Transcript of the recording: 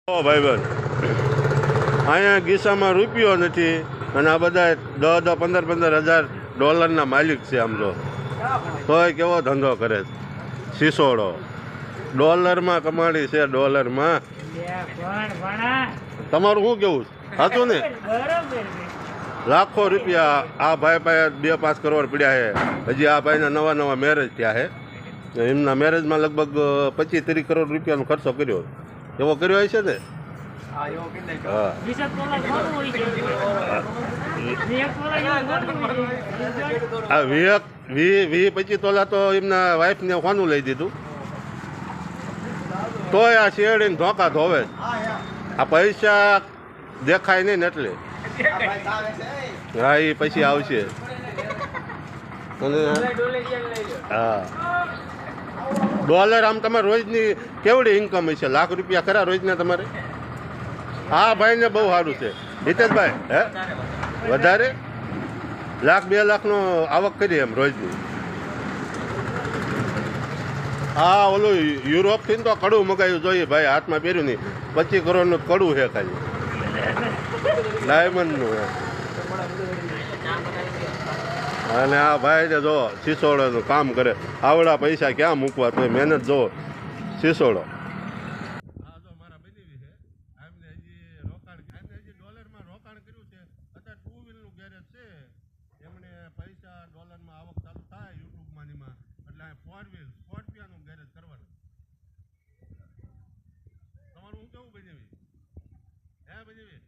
ઓ ભાઈબંધ, અહીંયા ગીસામાં રૂપિયો નથી અને આ બધા 10-15 હજાર માલિક છે. આમ તોય કેવો ધંધો કરે છે. સિસોડો ડોલરમાં કમાણી છે, ડોલરમાં. તમારું શું કેવું છે? સાચું ને? લાખો રૂપિયા આ ભાઈ પાસે 2-5 કરોડ પડ્યા છે. હજી આ ભાઈના નવા મેરેજ થયા છે. એમના મેરેજમાં લગભગ 25-30 કરોડ રૂપિયાનો ખર્ચો કર્યો. એવો કર્યો હોય છે ને? હા. આ 20-25 તોલા તો એમના વાઈફને હોનું લઈ દીધું. તોય આ શેરડીને ધોકા ધોવે. આ પૈસા દેખાય નહીં ને એટલે. હા, એ પછી આવશે. હા, ડોલર આમ તમારે રોજની કેવડી ઇન્કમ હશે? લાખ રૂપિયા ખરા રોજના તમારે? હા, ભાઈને બહુ સારું છે. હિતેશભાઈ, હે વધારે 1-2 લાખનો આવક કરી એમ રોજની. હા, ઓલું યુરોપથી તો કડું મગાવ્યું જોઈએ ભાઈ, હાથમાં પહેર્યું નહીં. 25 કરોડનું કડું છે ખાલી, ડાયમંડનું. અને આ ભાઈ ને જો સિસોડોનું કામ કરે. આવડા પૈસા ક્યાં મૂકવા? તો મહેનત જો સિસોડો. રોકાણ કર્યું છે. અત્યારે 2 વ્હીલનું ગેરેજ છે. એમણે પૈસા ડોલરમાં આવક ચાલુ થાય યુટ્યુબમાં એમાં, એટલે 4 વ્હીલ સ્કોર્પિયાનું ગેરેજ કરવાનું. તમારું શું કેવું બનેવી? હે બનેવી?